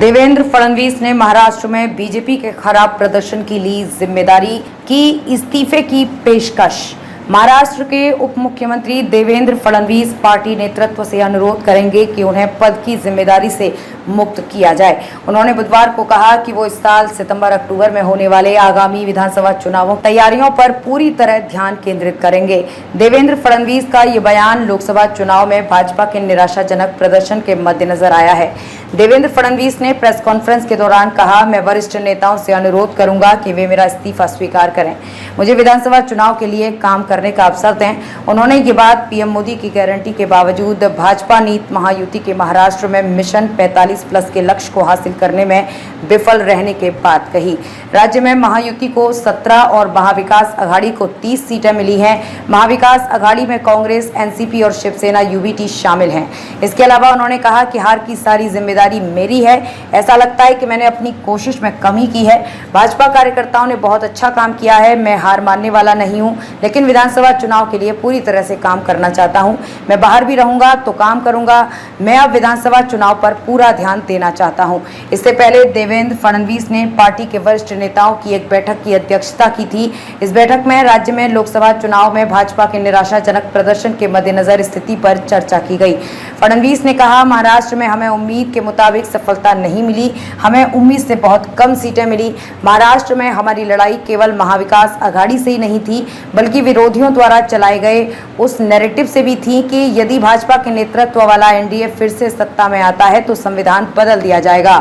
देवेंद्र फडणवीस ने महाराष्ट्र में बीजेपी के खराब प्रदर्शन की ली जिम्मेदारी, की इस्तीफे की पेशकश। महाराष्ट्र के उप मुख्यमंत्री देवेंद्र फडणवीस पार्टी नेतृत्व से अनुरोध करेंगे कि उन्हें पद की जिम्मेदारी से मुक्त किया जाए। उन्होंने बुधवार को कहा कि वो इस साल सितंबर-अक्टूबर में होने वाले आगामी विधानसभा चुनावों तैयारियों पर पूरी तरह ध्यान केंद्रित करेंगे। देवेंद्र फडणवीस का ये बयान लोकसभा चुनाव में भाजपा के निराशाजनक प्रदर्शन के मद्देनजर आया है। देवेंद्र फडणवीस ने प्रेस कॉन्फ्रेंस के दौरान कहा, मैं वरिष्ठ नेताओं से अनुरोध करूंगा कि वे मेरा इस्तीफा स्वीकार करें, मुझे विधानसभा चुनाव के लिए काम करने का अवसर दें। उन्होंने ये बात पीएम मोदी की गारंटी के बावजूद भाजपा नीत महायुति के महाराष्ट्र में मिशन 45+ के लक्ष्य को हासिल करने में विफल रहने के बाद कही। राज्य में महायुति को 17 और महाविकास अघाड़ी को 30 सीटें मिली हैं। महाविकास अघाड़ी में कांग्रेस, एनसीपी और शिवसेना यूबीटी शामिल हैं। इसके अलावा उन्होंने कहा कि हार की सारी जिम्मेदारी मेरी है। ऐसा लगता है कि मैंने अपनी कोशिश में कमी की है। भाजपा कार्यकर्ताओं ने बहुत अच्छा काम किया है। मैं हार मानने वाला नहीं हूं, लेकिन विधानसभा चुनाव के लिए पूरी तरह से काम करना चाहता हूं। मैं बाहर भी रहूंगा तो काम करूंगा। मैं अब विधानसभा चुनाव पर पूरा ध्यान देना चाहता हूं। इससे पहले देवेंद्र फडणवीस ने पार्टी के वरिष्ठ नेताओं की एक बैठक की अध्यक्षता की थी। इस बैठक में राज्य में लोकसभा चुनाव में भाजपा के निराशाजनक प्रदर्शन के मद्देनजर स्थिति पर चर्चा की गई। फडणवीस ने कहा, महाराष्ट्र में हमें उम्मीद के मुताबिक सफलता नहीं मिली, हमें उम्मीद से बहुत कम सीटें मिली। महाराष्ट्र में हमारी लड़ाई केवल महाविकास अघाड़ी से ही नहीं थी, बल्कि विरोधियों द्वारा चलाए गए उस नैरेटिव से भी थी कि यदि भाजपा के नेतृत्व वाला एनडीए फिर से सत्ता में आता है तो संविधान बदल दिया जाएगा।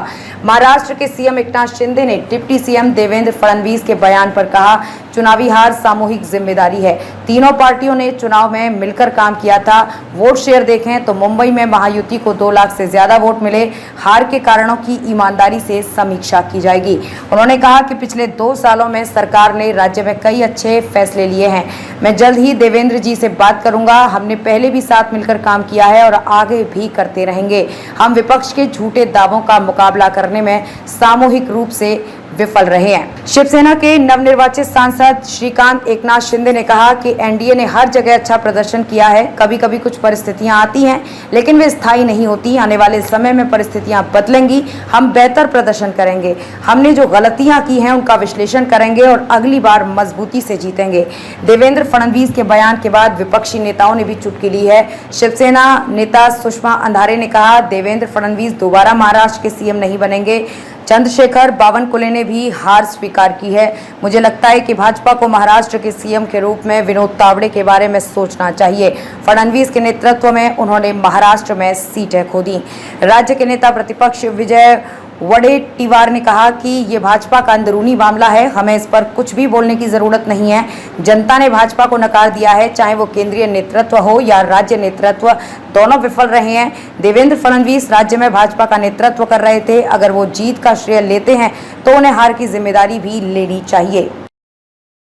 महाराष्ट्र के सीएम एकनाथ शिंदे ने डिप्टी सीएम देवेंद्र फडणवीस के बयान पर कहा, चुनावी हार सामूहिक जिम्मेदारी है। तीनों पार्टियों ने चुनाव में मिलकर काम किया था। वोट शेयर देखें तो मुंबई में महायुति को 2 लाख से ज्यादा वोट मिले। हार के कारणों की ईमानदारी से समीक्षा की जाएगी। उन्होंने कहा कि पिछले 2 सालों में सरकार ने राज्य में कई अच्छे फैसले लिए हैं। मैं जल्द ही देवेंद्र जी से बात करूंगा। हमने पहले भी साथ मिलकर काम किया है और आगे भी करते रहेंगे। हम विपक्ष के झूठे दावों का मुकाबला करने में सामूहिक रूप से विफल रहे हैं। शिवसेना के नवनिर्वाचित सांसद श्रीकांत एकनाथ शिंदे ने कहा कि एनडीए ने हर जगह अच्छा प्रदर्शन किया है। कभी कभी कुछ परिस्थितियां आती हैं, लेकिन वे स्थायी नहीं होती। आने वाले समय में परिस्थितियां बदलेंगी, हम बेहतर प्रदर्शन करेंगे। हमने जो गलतियां की हैं उनका विश्लेषण करेंगे और अगली बार मजबूती से जीतेंगे। देवेंद्र फडणवीस के बयान के बाद विपक्षी नेताओं ने भी चुटकी ली है। शिवसेना नेता सुषमा अंधारे ने कहा, देवेंद्र फडणवीस दोबारा महाराष्ट्र के सीएम नहीं बनेंगे। चंद्रशेखर बावनकुले ने भी हार स्वीकार की है। मुझे लगता है कि भाजपा को महाराष्ट्र के सीएम के रूप में विनोद तावड़े के बारे में सोचना चाहिए। फडणवीस के नेतृत्व में उन्होंने महाराष्ट्र में सीटें खो दी। राज्य के नेता प्रतिपक्ष विजय वडेट्टीवार ने कहा कि ये भाजपा का अंदरूनी मामला है, हमें इस पर कुछ भी बोलने की जरूरत नहीं है। जनता ने भाजपा को नकार दिया है, चाहे वो केंद्रीय नेतृत्व हो या राज्य नेतृत्व, दोनों विफल रहे हैं। देवेंद्र फडणवीस राज्य में भाजपा का नेतृत्व कर रहे थे। अगर वो जीत का श्रेय लेते हैं तो उन्हें हार की जिम्मेदारी भी लेनी चाहिए।